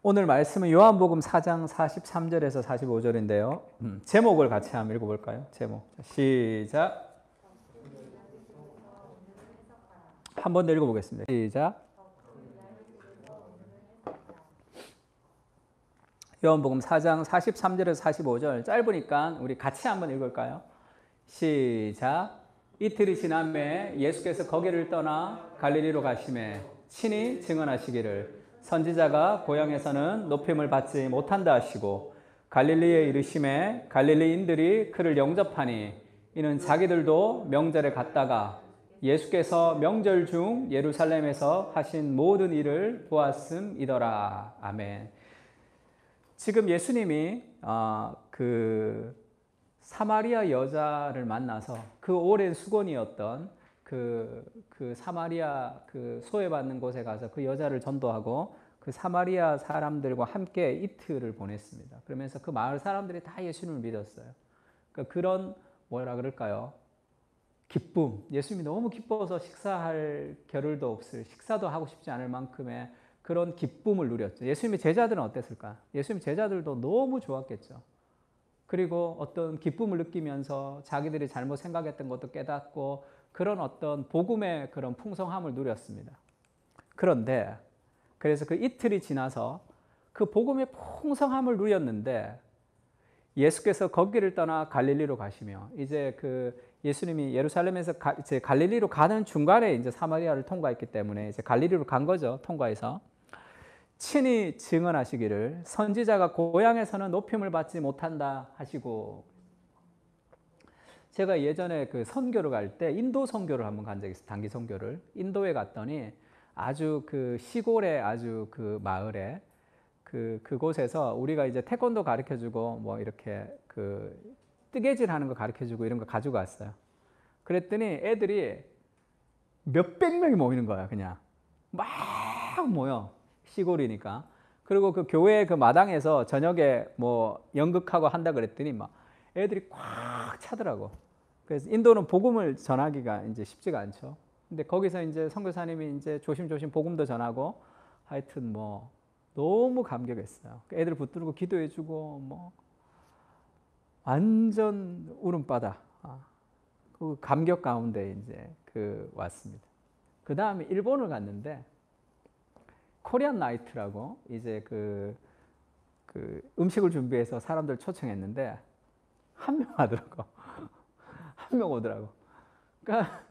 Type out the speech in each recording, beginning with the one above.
오늘 말씀은 요한복음 4장 43절에서 45절인데요. 제목을 같이 한번 읽어볼까요? 제목. 시작. 한 번 더 읽어보겠습니다. 시작. 요한복음 4장 43절에서 45절 짧으니까 우리 같이 한번 읽을까요? 시작. 이틀이 지남에 예수께서 거기를 떠나 갈릴리로 가시매 친히 증언하시기를 선지자가 고향에서는 높임을 받지 못한다 하시고 갈릴리에 이르심에 갈릴리인들이 그를 영접하니 이는 자기들도 명절에 갔다가 예수께서 명절 중 예루살렘에서 하신 모든 일을 보았음이더라. 아멘. 지금 예수님이 그 사마리아 여자를 만나서 그 오랜 수건이었던 그 사마리아 그 소외받는 곳에 가서 그 여자를 전도하고 그 사마리아 사람들과 함께 이틀을 보냈습니다. 그러면서 그 마을 사람들이 다 예수님을 믿었어요. 그러니까 그런 뭐라 그럴까요? 기쁨. 예수님이 너무 기뻐서 식사할 겨를도 없을, 식사도 하고 싶지 않을 만큼의 그런 기쁨을 누렸죠. 예수님의 제자들은 어땠을까? 예수님의 제자들도 너무 좋았겠죠. 그리고 어떤 기쁨을 느끼면서 자기들이 잘못 생각했던 것도 깨닫고 그런 어떤 복음의 그런 풍성함을 누렸습니다. 그런데 그래서 그 이틀이 지나서 그 복음의 풍성함을 누렸는데 예수께서 거기를 떠나 갈릴리로 가시며 이제 그 예수님이 예루살렘에서 이제 갈릴리로 가는 중간에 이제 사마리아를 통과했기 때문에 이제 갈릴리로 간 거죠. 통과해서 친히 증언하시기를 선지자가 고향에서는 높임을 받지 못한다 하시고 제가 예전에 그 선교를 갈 때 인도 선교를 한번 간 적이 있어요. 단기 선교를. 인도에 갔더니 아주 그 시골의 아주 그 마을에 그곳에서 우리가 이제 태권도 가르쳐 주고 뭐 이렇게 그 뜨개질 하는 거 가르쳐 주고 이런 거 가지고 왔어요. 그랬더니 애들이 몇백 명이 모이는 거야, 그냥. 막 모여. 시골이니까. 그리고 그 교회 그 마당에서 저녁에 뭐 연극하고 한다 그랬더니 막 애들이 꽉 차더라고. 그래서 인도는 복음을 전하기가 이제 쉽지가 않죠. 근데 거기서 이제 선교사님이 이제 조심조심 복음도 전하고 하여튼 뭐 너무 감격했어요. 애들 붙들고 기도해주고 뭐 완전 울음바다. 그 감격 가운데 이제 그 왔습니다. 그 다음에 일본을 갔는데 코리안 나이트라고 이제 그 음식을 준비해서 사람들 초청했는데 한 명 하더라고. 한 명 오더라고. 그러니까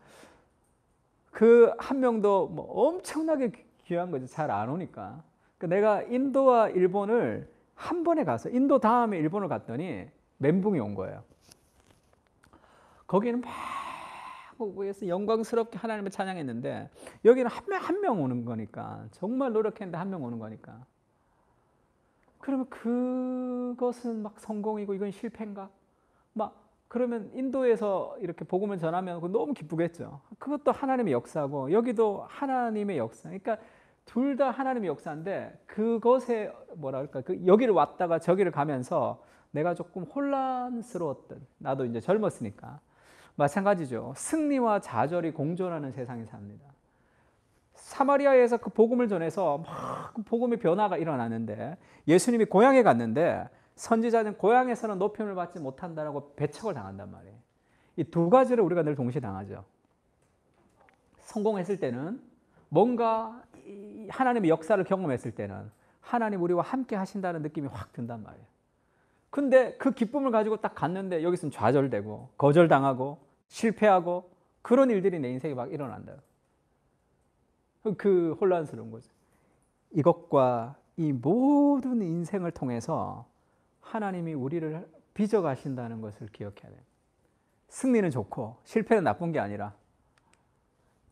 그 한 명도 뭐 엄청나게 귀한 거지. 잘 안 오니까. 그러니까 내가 인도와 일본을 한 번에 가서 인도 다음에 일본을 갔더니 멘붕이 온 거예요. 거기는 막 보고해서 영광스럽게 하나님을 찬양했는데 여기는 한 명 오는 거니까 정말 노력했는데 한 명 오는 거니까 그러면 그것은 막 성공이고 이건 실패인가? 막 그러면 인도에서 이렇게 복음을 전하면 너무 기쁘겠죠. 그것도 하나님의 역사고 여기도 하나님의 역사. 그러니까 둘 다 하나님의 역사인데 그것에 뭐라 할까? 여기를 왔다가 저기를 가면서 내가 조금 혼란스러웠던 나도 이제 젊었으니까 마찬가지죠. 승리와 좌절이 공존하는 세상에 삽니다. 사마리아에서 그 복음을 전해서 막 복음의 변화가 일어나는데 예수님이 고향에 갔는데 선지자는 고향에서는 높임을 받지 못한다라고 배척을 당한단 말이에요. 이 두 가지를 우리가 늘 동시에 당하죠. 성공했을 때는 뭔가 하나님의 역사를 경험했을 때는 하나님 우리와 함께 하신다는 느낌이 확 든단 말이에요. 근데 그 기쁨을 가지고 딱 갔는데 여기서는 좌절되고 거절당하고 실패하고 그런 일들이 내 인생에 막 일어난다. 그 혼란스러운 거죠. 이것과 이 모든 인생을 통해서 하나님이 우리를 빚어가신다는 것을 기억해야 돼요. 승리는 좋고 실패는 나쁜 게 아니라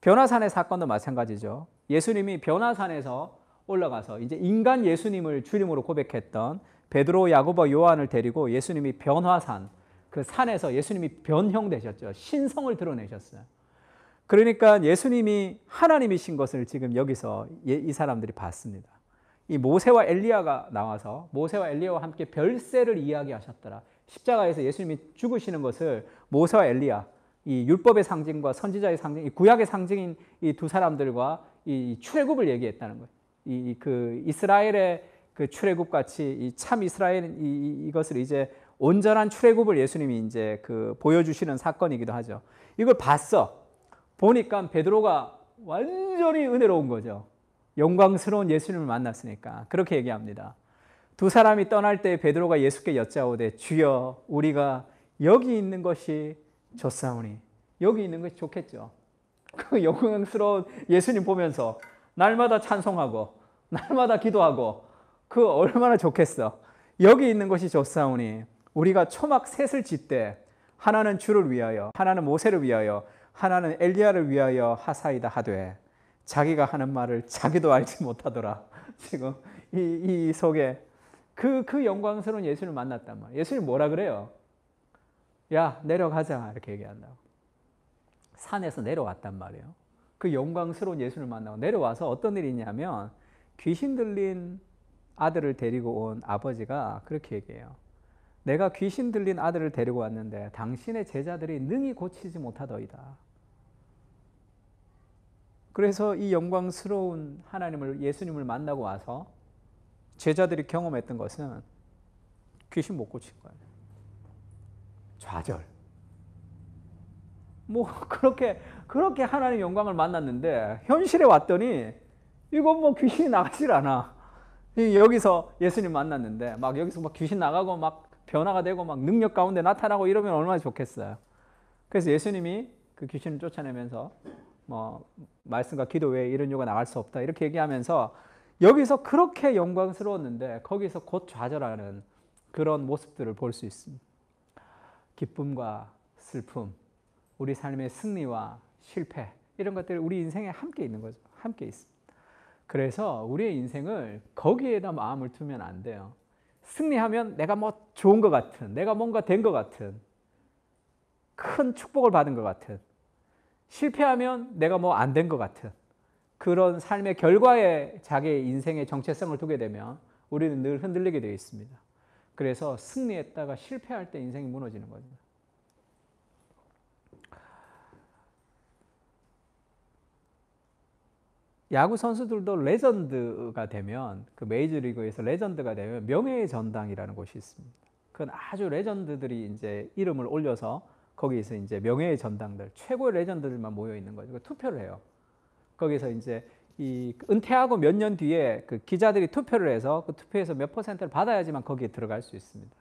변화산의 사건도 마찬가지죠. 예수님이 변화산에서 올라가서 이제 인간 예수님을 주님으로 고백했던 베드로, 야고보, 요한을 데리고 예수님이 변화산 그 산에서 예수님이 변형되셨죠. 신성을 드러내셨어요. 그러니까 예수님이 하나님이신 것을 지금 여기서 이 사람들이 봤습니다. 이 모세와 엘리야가 나와서 모세와 엘리야와 함께 별세를 이야기하셨더라. 십자가에서 예수님이 죽으시는 것을 모세와 엘리야, 이 율법의 상징과 선지자의 상징, 이 구약의 상징인 이 두 사람들과 이 출애굽을 얘기했다는 거예요. 그 이스라엘의 그 출애굽 같이 이 참 이스라엘 이것을 이제 온전한 출애굽을 예수님이 이제 그 보여주시는 사건이기도 하죠. 이걸 봤어. 보니까 베드로가 완전히 은혜로운 거죠. 영광스러운 예수님을 만났으니까 그렇게 얘기합니다. 두 사람이 떠날 때 베드로가 예수께 여짜오되 주여 우리가 여기 있는 것이 좋사오니. 여기 있는 것이 좋겠죠. 그 영광스러운 예수님 보면서 날마다 찬송하고 날마다 기도하고 그 얼마나 좋겠어. 여기 있는 것이 좋사오니 우리가 초막 셋을 짓되 하나는 주를 위하여 하나는 모세를 위하여 하나는 엘리야를 위하여 하사이다 하되 자기가 하는 말을 자기도 알지 못하더라. 지금 이 속에 그 영광스러운 예수님을 만났단 말이에요. 예수님 뭐라 그래요? 야 내려가자 이렇게 얘기한다고. 산에서 내려왔단 말이에요. 그 영광스러운 예수님을 만나고 내려와서 어떤 일이 있냐면 귀신 들린 아들을 데리고 온 아버지가 그렇게 얘기해요. 내가 귀신 들린 아들을 데리고 왔는데 당신의 제자들이 능히 고치지 못하더이다. 그래서 이 영광스러운 하나님을 예수님을 만나고 와서 제자들이 경험했던 것은 귀신 못 고친 거예요. 좌절. 뭐 그렇게 하나님 영광을 만났는데 현실에 왔더니 이건 뭐 귀신이 나가질 않아. 여기서 예수님 만났는데 막 여기서 막 귀신 나가고 막 변화가 되고 막 능력 가운데 나타나고 이러면 얼마나 좋겠어요. 그래서 예수님이 그 귀신을 쫓아내면서 뭐 말씀과 기도 외에 이런 요가 나갈 수 없다 이렇게 얘기하면서 여기서 그렇게 영광스러웠는데 거기서 곧 좌절하는 그런 모습들을 볼 수 있습니다. 기쁨과 슬픔, 우리 삶의 승리와 실패 이런 것들이 우리 인생에 함께 있는 거죠. 함께 있습니다. 그래서 우리의 인생을 거기에다 마음을 두면 안 돼요. 승리하면 내가 뭐 좋은 것 같은, 내가 뭔가 된 것 같은, 큰 축복을 받은 것 같은, 실패하면 내가 뭐 안 된 것 같은 그런 삶의 결과에 자기의 인생의 정체성을 두게 되면 우리는 늘 흔들리게 되어 있습니다. 그래서 승리했다가 실패할 때 인생이 무너지는 거죠. 야구 선수들도 레전드가 되면 그 메이저리그에서 레전드가 되면 명예의 전당이라는 곳이 있습니다. 그건 아주 레전드들이 이제 이름을 올려서 거기에서 이제 명예의 전당들 최고의 레전드들만 모여 있는 거죠. 투표를 해요. 거기서 이제 이 은퇴하고 몇 년 뒤에 그 기자들이 투표를 해서 그 투표에서 몇 퍼센트를 받아야지만 거기에 들어갈 수 있습니다.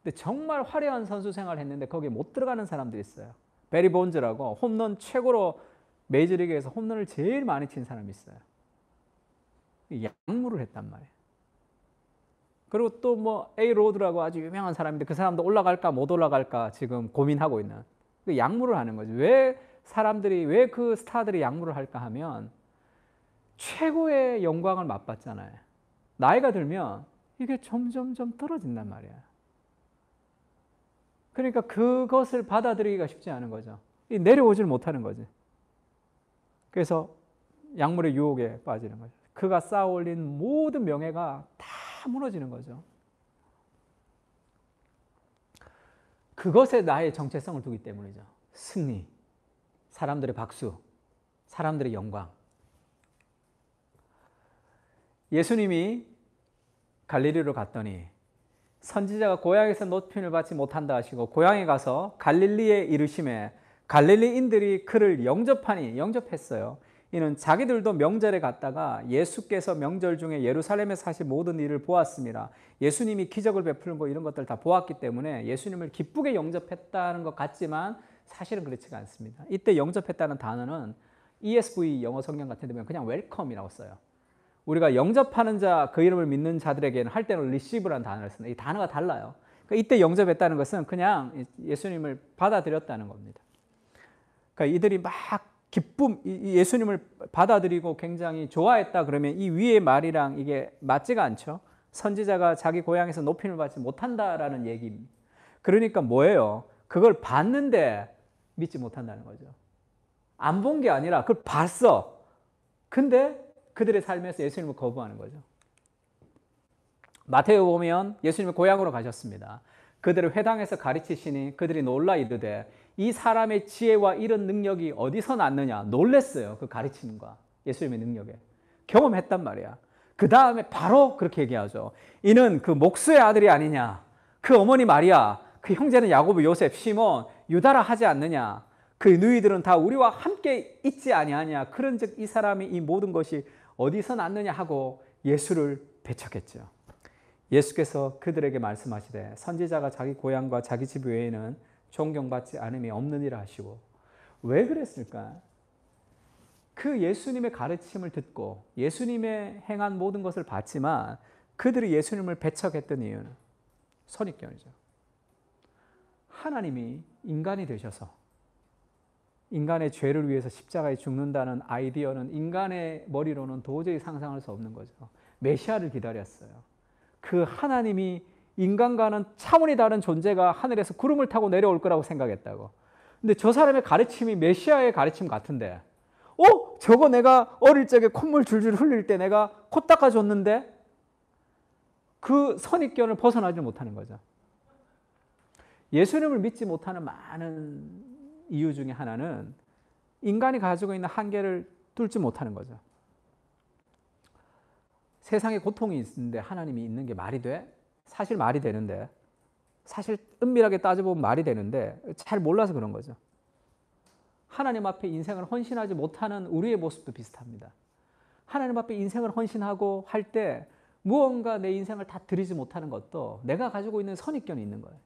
근데 정말 화려한 선수 생활을 했는데 거기에 못 들어가는 사람들이 있어요. 베리 본즈라고 홈런 최고로 메이저리그에서 홈런을 제일 많이 친 사람이 있어요. 약물을 했단 말이에요. 그리고 또 뭐 A 로드라고 아주 유명한 사람인데 그 사람도 올라갈까 못 올라갈까 지금 고민하고 있는 약물을 하는 거죠. 왜 그 스타들이 약물을 할까 하면 최고의 영광을 맛봤잖아요. 나이가 들면 이게 점점점 떨어진단 말이야. 그러니까 그것을 받아들이기가 쉽지 않은 거죠. 내려오질 못하는 거지. 그래서 약물의 유혹에 빠지는 거죠. 그가 쌓아올린 모든 명예가 다 무너지는 거죠. 그것에 나의 정체성을 두기 때문이죠. 승리, 사람들의 박수, 사람들의 영광. 예수님이 갈릴리로 갔더니 선지자가 고향에서 높임을 받지 못한다 하시고 고향에 가서 갈릴리에 이르심에 갈릴리인들이 그를 영접했어요. 이는 자기들도 명절에 갔다가 예수께서 명절 중에 예루살렘에서 하신 모든 일을 보았습니다. 예수님이 기적을 베푸는 거 이런 것들 다 보았기 때문에 예수님을 기쁘게 영접했다는 것 같지만 사실은 그렇지가 않습니다. 이때 영접했다는 단어는 ESV 영어 성경 같은 데 보면 그냥 웰컴이라고 써요. 우리가 영접하는 자, 그 이름을 믿는 자들에게는 할 때는 receive라는 단어를 씁니다. 이 단어가 달라요. 그러니까 이때 영접했다는 것은 그냥 예수님을 받아들였다는 겁니다. 그러니까 이들이 막 예수님을 받아들이고 굉장히 좋아했다 그러면 이 위의 말이랑 이게 맞지가 않죠. 선지자가 자기 고향에서 높임을 받지 못한다라는 얘기입니다. 그러니까 뭐예요? 그걸 봤는데 믿지 못한다는 거죠. 안 본 게 아니라 그걸 봤어. 근데 그들의 삶에서 예수님을 거부하는 거죠. 마태오 보면 예수님이 고향으로 가셨습니다. 그들을 회당에서 가르치시니 그들이 놀라 이르되 이 사람의 지혜와 이런 능력이 어디서 났느냐 놀랬어요. 그 가르침과 예수님의 능력에 경험했단 말이야. 그 다음에 바로 그렇게 얘기하죠. 이는 그 목수의 아들이 아니냐, 그 어머니 마리아, 그 형제는 야고보, 요셉, 시몬, 유다라 하지 않느냐, 그 누이들은 다 우리와 함께 있지 아니하냐. 그런즉 이 사람이 이 모든 것이 어디서 났느냐 하고 예수를 배척했죠. 예수께서 그들에게 말씀하시되 선지자가 자기 고향과 자기 집 외에는 존경받지 않음이 없느니라 하시고. 왜 그랬을까? 그 예수님의 가르침을 듣고 예수님의 행한 모든 것을 봤지만 그들이 예수님을 배척했던 이유는 선입견이죠. 하나님이 인간이 되셔서 인간의 죄를 위해서 십자가에 죽는다는 아이디어는 인간의 머리로는 도저히 상상할 수 없는 거죠. 메시아를 기다렸어요. 그 하나님이 인간과는 차원이 다른 존재가 하늘에서 구름을 타고 내려올 거라고 생각했다고. 근데 저 사람의 가르침이 메시아의 가르침 같은데, 저거 내가 어릴 적에 콧물 줄줄 흘릴 때 내가 코 닦아줬는데, 그 선입견을 벗어나지 못하는 거죠. 예수님을 믿지 못하는 많은 이유 중에 하나는 인간이 가지고 있는 한계를 뚫지 못하는 거죠. 세상에 고통이 있는데 하나님이 있는 게 말이 돼? 사실 말이 되는데, 사실 은밀하게 따져보면 말이 되는데 잘 몰라서 그런 거죠. 하나님 앞에 인생을 헌신하지 못하는 우리의 모습도 비슷합니다. 하나님 앞에 인생을 헌신하고 할 때 무언가 내 인생을 다 드리지 못하는 것도 내가 가지고 있는 선입견이 있는 거예요.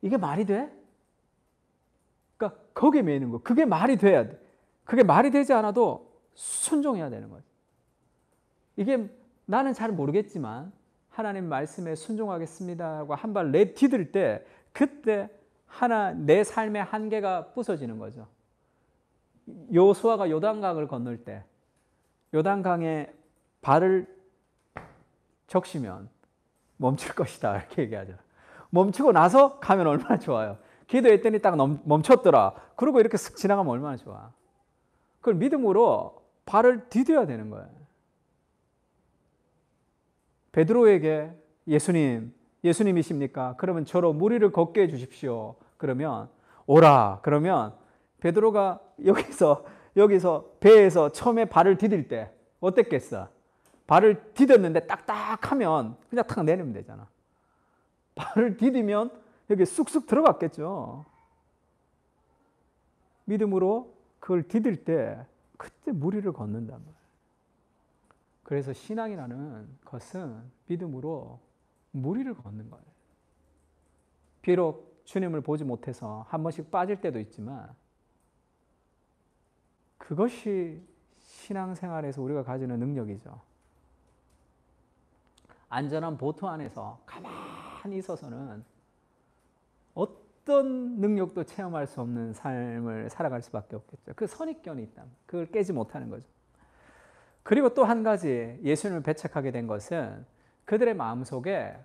이게 말이 돼? 그러니까 거기에 매이는 거. 그게 말이 돼야 돼. 그게 말이 되지 않아도 순종해야 되는 거죠. 이게 나는 잘 모르겠지만 하나님 말씀에 순종하겠습니다 하고 한 발 내디딜 때 그때 내 삶의 한계가 부서지는 거죠. 여호수아가 요단강을 건널 때 요단강에 발을 적시면 멈출 것이다 이렇게 얘기하죠. 멈추고 나서 가면 얼마나 좋아요. 기도했더니 딱 멈췄더라. 그리고 이렇게 쓱 지나가면 얼마나 좋아. 그걸 믿음으로 발을 디뎌야 되는 거예요. 베드로에게 예수님이십니까? 그러면 저로 무리를 걷게 해주십시오. 그러면 오라. 그러면 베드로가 여기서 배에서 처음에 발을 디딜 때 어땠겠어? 발을 디뎠는데 딱딱하면 그냥 탁 내리면 되잖아. 발을 디디면 여기 쑥쑥 들어갔겠죠. 믿음으로 그걸 디딜 때 그때 무리를 걷는단 말이에요. 그래서 신앙이라는 것은 믿음으로 무리를 걷는 거예요. 비록 주님을 보지 못해서 한 번씩 빠질 때도 있지만 그것이 신앙생활에서 우리가 가지는 능력이죠. 안전한 보트 안에서 가만히 있어서는 어떤 능력도 체험할 수 없는 삶을 살아갈 수밖에 없겠죠. 그 선입견이 있다면 그걸 깨지 못하는 거죠. 그리고 또 한 가지 예수님을 배척하게 된 것은 그들의 마음속에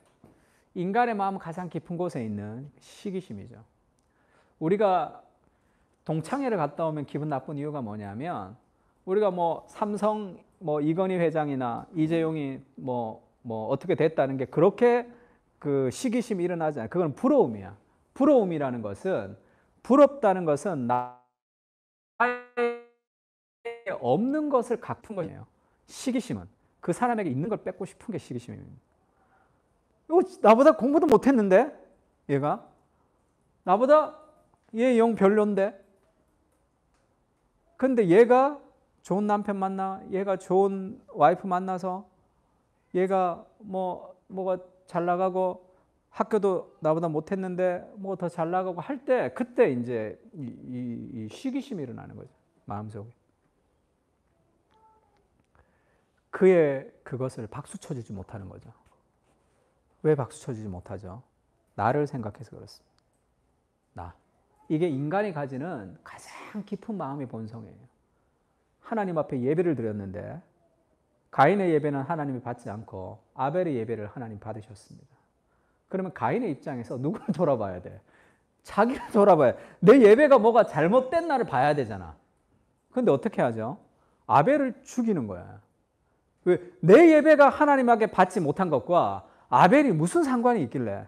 인간의 마음 가장 깊은 곳에 있는 시기심이죠. 우리가 동창회를 갔다 오면 기분 나쁜 이유가 뭐냐면 우리가 삼성 이건희 회장이나 이재용이 어떻게 됐다는 게 그렇게 그 시기심이 일어나지 않아요. 그건 부러움이야. 부러움이라는 것은 부럽다는 것은 나에 없는 것을 갚은 거예요. 시기심은 그 사람에게 있는 걸 뺏고 싶은 게 시기심입니다. 나보다 공부도 못했는데 얘가 나보다 얘 영 별론데 근데 얘가 좋은 남편 만나 얘가 좋은 와이프 만나서 얘가 뭐가 잘 나가고 학교도 나보다 못했는데 더 잘 나가고 할 때 그때 이제 이 시기심이 일어나는 거죠. 마음속에. 그의 그것을 박수 쳐주지 못하는 거죠. 왜 박수 쳐주지 못하죠? 나를 생각해서 그렇습니다. 이게 인간이 가지는 가장 깊은 마음의 본성이에요. 하나님 앞에 예배를 드렸는데 가인의 예배는 하나님이 받지 않고 아벨의 예배를 하나님 받으셨습니다. 그러면 가인의 입장에서 누구를 돌아봐야 돼? 자기를 돌아봐야 돼. 내 예배가 뭐가 잘못된 나를 봐야 되잖아. 근데 어떻게 하죠? 아벨을 죽이는 거야. 왜? 내 예배가 하나님에게 받지 못한 것과 아벨이 무슨 상관이 있길래?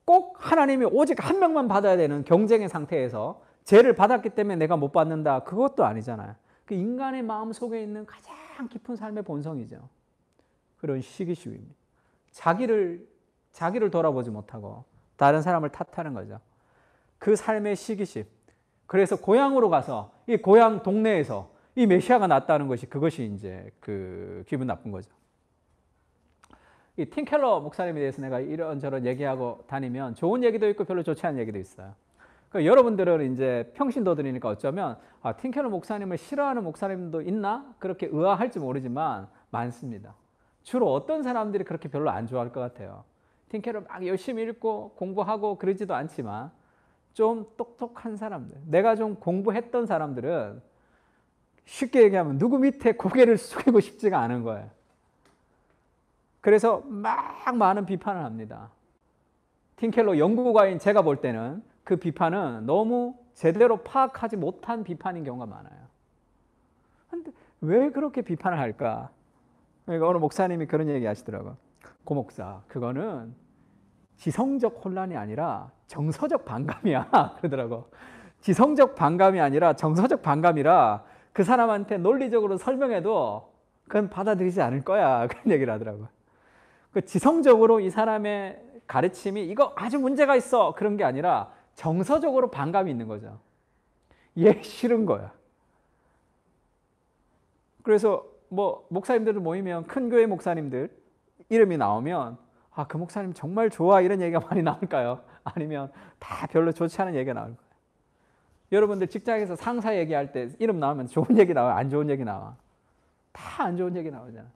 꼭 하나님이 오직 한 명만 받아야 되는 경쟁의 상태에서 죄를 받았기 때문에 내가 못 받는다. 그것도 아니잖아요. 그 인간의 마음 속에 있는 가장 깊은 삶의 본성이죠. 그런 시기심입니다. 자기를 돌아보지 못하고 다른 사람을 탓하는 거죠. 그 삶의 시기심. 그래서 고향으로 가서 이 고향 동네에서 이 메시아가 났다는 것이 그것이 이제 그 기분 나쁜 거죠. 이 팀 켈러 목사님에 대해서 내가 이런저런 얘기하고 다니면 좋은 얘기도 있고 별로 좋지 않은 얘기도 있어요. 그러니까 여러분들은 이제 평신도들이니까 어쩌면 팀 켈러 목사님을 싫어하는 목사님도 있나? 그렇게 의아할지 모르지만 많습니다. 주로 어떤 사람들이 그렇게 별로 안 좋아할 것 같아요. 팀 켈러 막 열심히 읽고 공부하고 그러지도 않지만 좀 똑똑한 사람들, 내가 좀 공부했던 사람들은 쉽게 얘기하면 누구 밑에 고개를 숙이고 싶지가 않은 거예요. 그래서 막 많은 비판을 합니다. 팀켈러 연구가인 제가 볼 때는 그 비판은 너무 제대로 파악하지 못한 비판인 경우가 많아요. 근데 왜 그렇게 비판을 할까? 그러니까 어느 목사님이 그런 얘기 하시더라고요. 고 목사, 그거는 지성적 혼란이 아니라 정서적 반감이야. 그러더라고. 지성적 반감이 아니라 정서적 반감이라 그 사람한테 논리적으로 설명해도 그건 받아들이지 않을 거야. 그런 얘기를 하더라고요. 그 지성적으로 이 사람의 가르침이 이거 아주 문제가 있어. 그런 게 아니라 정서적으로 반감이 있는 거죠. 얘 싫은 거야. 그래서 뭐 목사님들 모이면 큰 교회 목사님들 이름이 나오면 그 목사님 정말 좋아 이런 얘기가 많이 나올까요? 아니면 다 별로 좋지 않은 얘기가 나올 거예요. 여러분들 직장에서 상사 얘기할 때 이름 나오면 좋은 얘기 나와요? 안 좋은 얘기 나와? 다 안 좋은 얘기 나오잖아.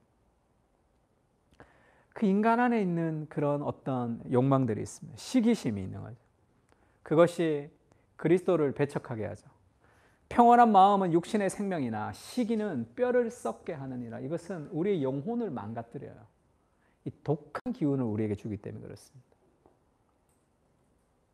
그 인간 안에 있는 그런 어떤 욕망들이 있습니다. 시기심이 있는 거죠. 그것이 그리스도를 배척하게 하죠. 평온한 마음은 육신의 생명이나 시기는 뼈를 썩게 하느니라. 이것은 우리의 영혼을 망가뜨려요. 이 독한 기운을 우리에게 주기 때문에 그렇습니다.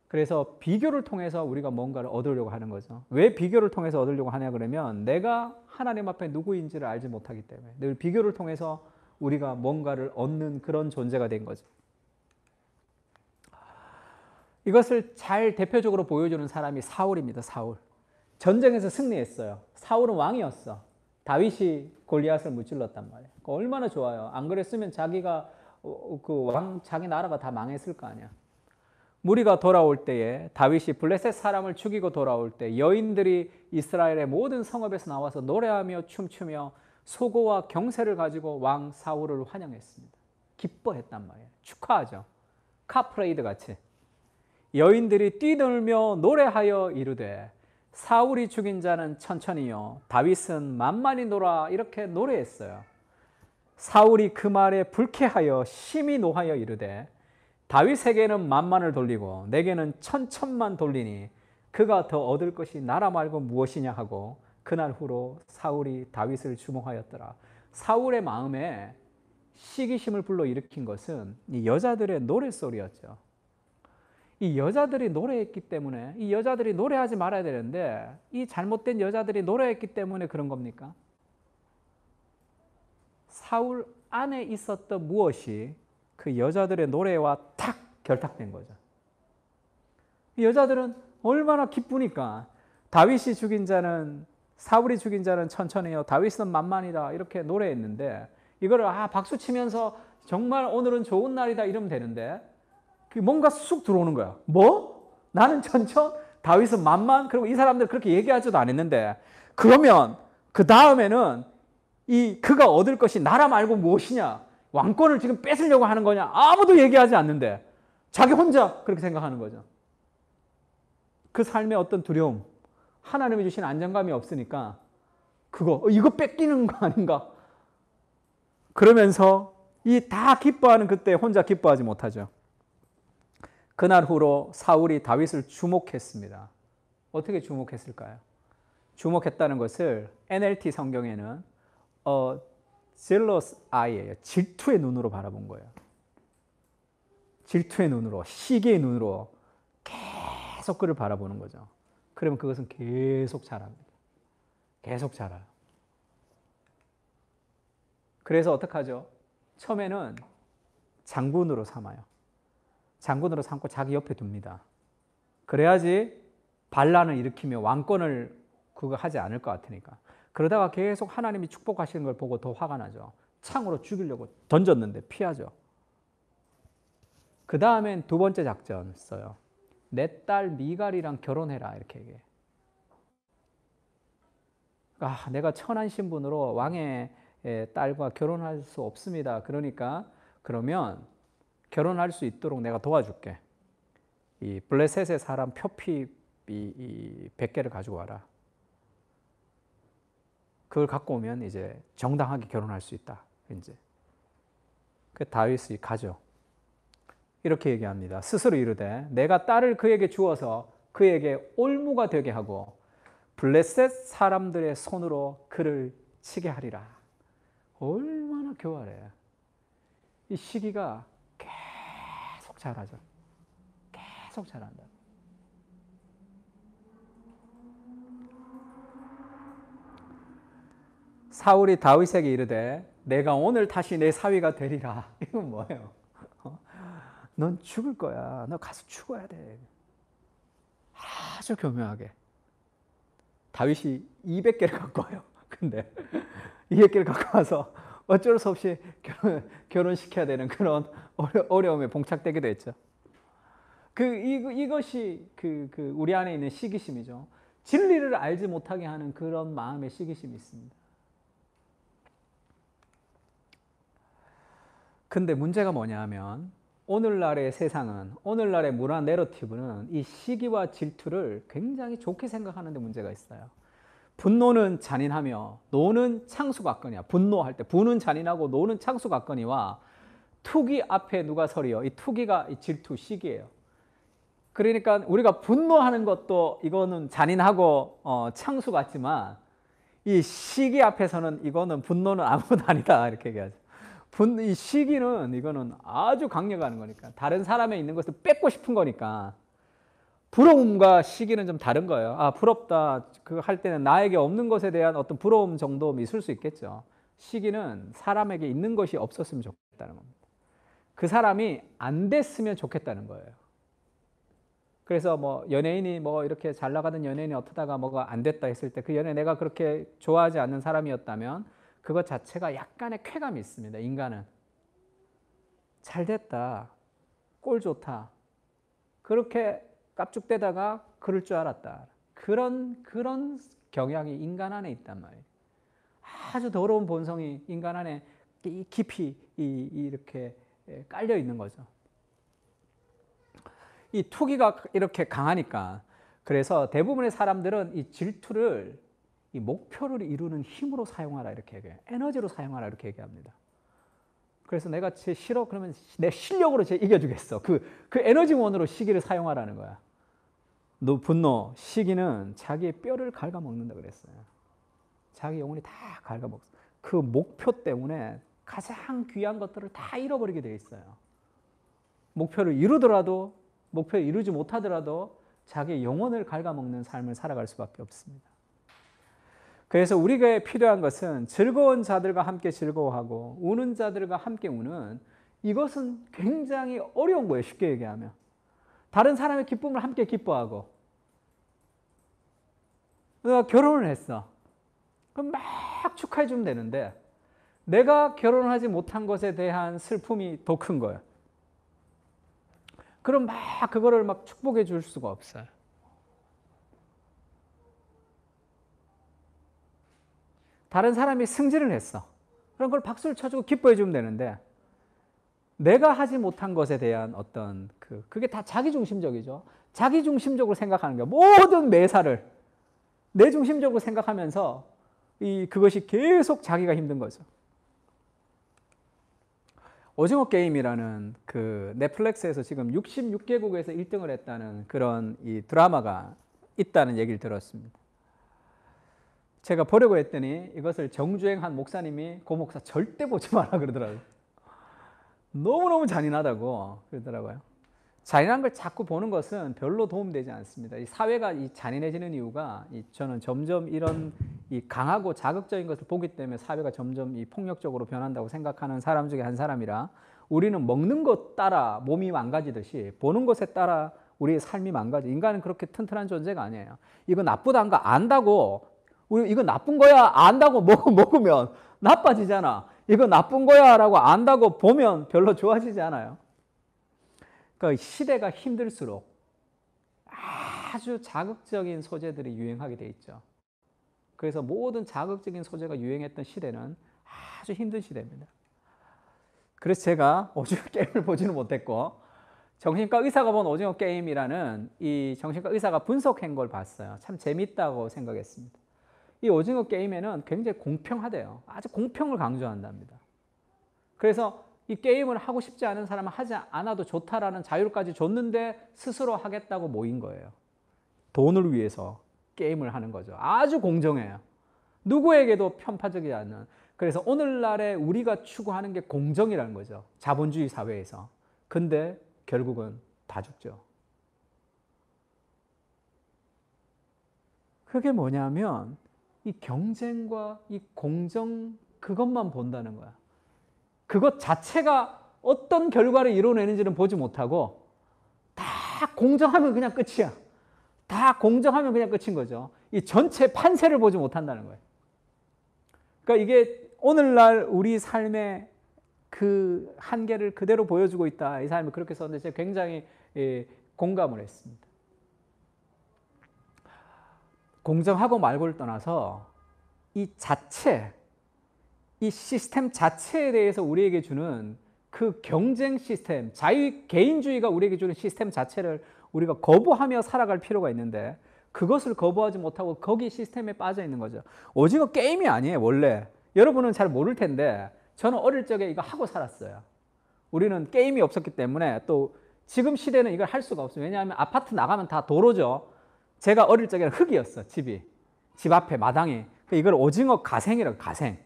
그래서 비교를 통해서 우리가 뭔가를 얻으려고 하는 거죠. 왜 비교를 통해서 얻으려고 하냐 그러면 내가 하나님 앞에 누구인지를 알지 못하기 때문에 늘 비교를 통해서 우리가 뭔가를 얻는 그런 존재가 된 거죠. 이것을 잘 대표적으로 보여주는 사람이 사울입니다. 사울. 전쟁에서 승리했어요. 사울은 왕이었어. 다윗이 골리앗을 무찔렀단 말이에요. 얼마나 좋아요. 안 그랬으면 자기가 자기 나라가 다 망했을 거 아니야. 무리가 돌아올 때에 다윗이 블레셋 사람을 죽이고 돌아올 때 여인들이 이스라엘의 모든 성읍에서 나와서 노래하며 춤추며 소고와 경세를 가지고 왕 사울을 환영했습니다. 기뻐했단 말이에요. 축하하죠. 카프레이드 같이. 여인들이 뛰놀며 노래하여 이르되 사울이 죽인 자는 천천히요 다윗은 만만히 놀아 이렇게 노래했어요. 사울이 그 말에 불쾌하여 심히 노하여 이르되 다윗에게는 만만을 돌리고 내게는 천천만 돌리니 그가 더 얻을 것이 나라 말고 무엇이냐 하고 그날 후로 사울이 다윗을 주목하였더라. 사울의 마음에 시기심을 불러일으킨 것은 이 여자들의 노랫소리였죠. 이 여자들이 노래했기 때문에 이 여자들이 노래하지 말아야 되는데 이 잘못된 여자들이 노래했기 때문에 그런 겁니까? 사울 안에 있었던 무엇이 그 여자들의 노래와 탁 결탁된 거죠. 이 여자들은 얼마나 기쁘니까 다윗이 죽인 자는 사울이 죽인 자는 천천히요 다윗은 만만이다 이렇게 노래했는데 이거를 박수 치면서 정말 오늘은 좋은 날이다 이러면 되는데 뭔가 쑥 들어오는 거야. 뭐? 나는 천천? 다윗은 만만? 그리고 이 사람들 그렇게 얘기하지도 않았는데 그러면 그 다음에는 그가 얻을 것이 나라 말고 무엇이냐? 왕권을 지금 뺏으려고 하는 거냐? 아무도 얘기하지 않는데 자기 혼자 그렇게 생각하는 거죠. 그 삶의 어떤 두려움, 하나님이 주신 안정감이 없으니까 이거 뺏기는 거 아닌가? 그러면서 다 기뻐하는 그때 혼자 기뻐하지 못하죠. 그날 후로 사울이 다윗을 주목했습니다. 어떻게 주목했을까요? 주목했다는 것을 NLT 성경에는 jealous eye예요. 질투의 눈으로 바라본 거예요. 질투의 눈으로, 시기의 눈으로 계속 그를 바라보는 거죠. 그러면 그것은 계속 자랍니다. 계속 자라요. 그래서 어떡하죠? 처음에는 장군으로 삼아요. 장군으로 삼고 자기 옆에 둡니다. 그래야지 반란을 일으키며 왕권을 그거 하지 않을 것 같으니까. 그러다가 계속 하나님이 축복하시는 걸 보고 더 화가 나죠. 창으로 죽이려고 던졌는데 피하죠. 그 다음엔 두 번째 작전 써요. 내 딸 미갈이랑 결혼해라 이렇게 얘기해요. 아, 내가 천한 신분으로 왕의 딸과 결혼할 수 없습니다. 그러니까 그러면 결혼할 수 있도록 내가 도와줄게. 이 블레셋의 사람 표피 100개를 가지고 와라. 그걸 갖고 오면 이제 정당하게 결혼할 수 있다. 이제 그 다윗이 가죠. 이렇게 얘기합니다. 스스로 이르되 내가 딸을 그에게 주어서 그에게 올무가 되게 하고 블레셋 사람들의 손으로 그를 치게 하리라. 얼마나 교활해. 이 시기가 계속 자라죠. 계속 자란다. 사울이 다윗에게 이르되 내가 오늘 다시 내 사위가 되리라. 이건 뭐예요? 넌 죽을 거야. 너 가서 죽어야 돼. 아주 교묘하게. 다윗이 200개를 갖고 와요. 근데 200개를 갖고 와서 어쩔 수 없이 결혼시켜야 되는 그런 어려움에 봉착되기도 했죠. 이것이 우리 안에 있는 시기심이죠. 진리를 알지 못하게 하는 그런 마음의 시기심이 있습니다. 근데 문제가 뭐냐 하면 오늘날의 세상은, 오늘날의 문화 내러티브는 이 시기와 질투를 굉장히 좋게 생각하는 데 문제가 있어요. 분노는 잔인하며 노는 창수각거니와, 분노할 때 부는 잔인하고 노는 창수각거니와 투기 앞에 누가 서리요? 이 투기가 이 질투, 시기예요. 그러니까 우리가 분노하는 것도 이거는 잔인하고 창수 같지만 이 시기 앞에서는 이거는 분노는 아무것도 아니다 이렇게 얘기하죠. 이 시기는 이거는 아주 강력한 거니까, 다른 사람에 있는 것을 뺏고 싶은 거니까. 부러움과 시기는 좀 다른 거예요. 아, 부럽다. 그거 할 때는 나에게 없는 것에 대한 어떤 부러움 정도 있을 수 있겠죠. 시기는 사람에게 있는 것이 없었으면 좋겠다는 겁니다. 그 사람이 안 됐으면 좋겠다는 거예요. 그래서 뭐 연예인이 뭐 이렇게 잘 나가던 연예인이 어쩌다가 뭐가 안 됐다 했을 때 그 연예인 내가 그렇게 좋아하지 않는 사람이었다면 그것 자체가 약간의 쾌감이 있습니다. 인간은 잘 됐다, 꼴 좋다, 그렇게 깝죽대다가 그럴 줄 알았다, 그런 경향이 인간 안에 있단 말이에요. 아주 더러운 본성이 인간 안에 깊이 이렇게 깔려 있는 거죠. 이 투기가 이렇게 강하니까, 그래서 대부분의 사람들은 이 질투를 이 목표를 이루는 힘으로 사용하라 이렇게 얘기해요. 에너지로 사용하라 이렇게 얘기합니다. 그래서 내가 쟤 싫어 그러면 내 실력으로 쟤 이겨주겠어. 그 에너지원으로 시기를 사용하라는 거야. 분노, 시기는 자기의 뼈를 갉아먹는다 그랬어요. 자기 영혼이 다 갉아먹어. 그 목표 때문에 가장 귀한 것들을 다 잃어버리게 돼 있어요. 목표를 이루더라도, 목표를 이루지 못하더라도 자기 영혼을 갉아먹는 삶을 살아갈 수밖에 없습니다. 그래서 우리가 필요한 것은 즐거운 자들과 함께 즐거워하고 우는 자들과 함께 우는, 이것은 굉장히 어려운 거예요. 쉽게 얘기하면 다른 사람의 기쁨을 함께 기뻐하고, 내가 결혼을 했어. 그럼 막 축하해 주면 되는데 내가 결혼하지 못한 것에 대한 슬픔이 더 큰 거예요. 그럼 막 그거를 막 축복해 줄 수가 없어요. 다른 사람이 승진을 했어. 그럼 그걸 박수를 쳐주고 기뻐해 주면 되는데 내가 하지 못한 것에 대한 어떤 그게 다 자기중심적이죠. 자기중심적으로 생각하는 거예요. 모든 매사를 내 중심적으로 생각하면서 그것이 계속 자기가 힘든 거죠. 오징어 게임이라는 그 넷플릭스에서 지금 66개국에서 1등을 했다는 그런 이 드라마가 있다는 얘기를 들었습니다. 제가 보려고 했더니 이것을 정주행한 목사님이 고 목사 절대 보지 마라 그러더라고요. 너무너무 잔인하다고 그러더라고요. 잔인한 걸 자꾸 보는 것은 별로 도움되지 않습니다. 이 사회가 잔인해지는 이유가 저는 점점 이런 이 강하고 자극적인 것을 보기 때문에 사회가 점점 이 폭력적으로 변한다고 생각하는 사람 중에 한 사람이라, 우리는 먹는 것 따라 몸이 망가지듯이 보는 것에 따라 우리의 삶이 망가져. 인간은 그렇게 튼튼한 존재가 아니에요. 이거 나쁘다는 거 안다고, 우리 이거 나쁜 거야 안다고 먹으면 나빠지잖아. 이거 나쁜 거야 라고 안다고 보면 별로 좋아지지 않아요. 그 시대가 힘들수록 아주 자극적인 소재들이 유행하게 돼 있죠. 그래서 모든 자극적인 소재가 유행했던 시대는 아주 힘든 시대입니다. 그래서 제가 오징어 게임을 보지는 못했고, 정신과 의사가 본 오징어 게임이라는 이 정신과 의사가 분석한 걸 봤어요. 참 재밌다고 생각했습니다. 이 오징어 게임에는 굉장히 공평하대요. 아주 공평을 강조한답니다. 그래서 이 게임을 하고 싶지 않은 사람은 하지 않아도 좋다라는 자유까지 줬는데 스스로 하겠다고 모인 거예요. 돈을 위해서 게임을 하는 거죠. 아주 공정해요. 누구에게도 편파적이지 않는. 그래서 오늘날에 우리가 추구하는 게 공정이라는 거죠. 자본주의 사회에서. 근데 결국은 다 죽죠. 그게 뭐냐면 이 경쟁과 이 공정, 그것만 본다는 거야. 그것 자체가 어떤 결과를 이뤄내는지는 보지 못하고 다 공정하면 그냥 끝이야. 다 공정하면 그냥 끝인 거죠. 이 전체 판세를 보지 못한다는 거예요. 그러니까 이게 오늘날 우리 삶의 그 한계를 그대로 보여주고 있다. 이 사람이 그렇게 썼는데 제가 굉장히 공감을 했습니다. 공정하고 말고를 떠나서 이 자체, 이 시스템 자체에 대해서 우리에게 주는 그 경쟁 시스템, 개인주의가 우리에게 주는 시스템 자체를 우리가 거부하며 살아갈 필요가 있는데, 그것을 거부하지 못하고 거기 시스템에 빠져 있는 거죠. 오징어 게임이 아니에요, 원래. 여러분은 잘 모를 텐데 저는 어릴 적에 이거 하고 살았어요. 우리는 게임이 없었기 때문에, 또 지금 시대는 이걸 할 수가 없어요. 왜냐하면 아파트 나가면 다 도로죠. 제가 어릴 적에는 흙이었어, 집이. 집 앞에 마당이. 이걸 오징어 가생이라고, 가생.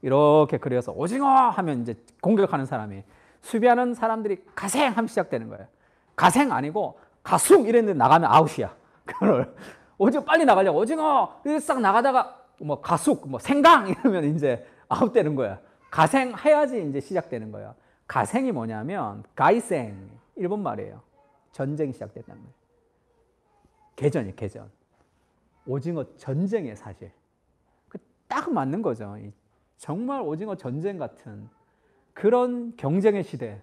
이렇게 그려서 오징어 하면 이제 공격하는 사람이, 수비하는 사람들이 가생 하면 시작되는 거예요. 가생 아니고 가숭 이랬는데 나가면 아웃이야. 그걸 오징어 빨리 나가려고 오징어 싹 나가다가 뭐 가숙, 뭐 생강 이러면 이제 아웃되는 거야. 가생 해야지 이제 시작되는 거야. 가생이 뭐냐면 가이생, 일본 말이에요. 전쟁이 시작됐다는 거예요. 개전이 개전. 오징어 전쟁의 사실. 딱 맞는 거죠. 정말 오징어 전쟁 같은 그런 경쟁의 시대,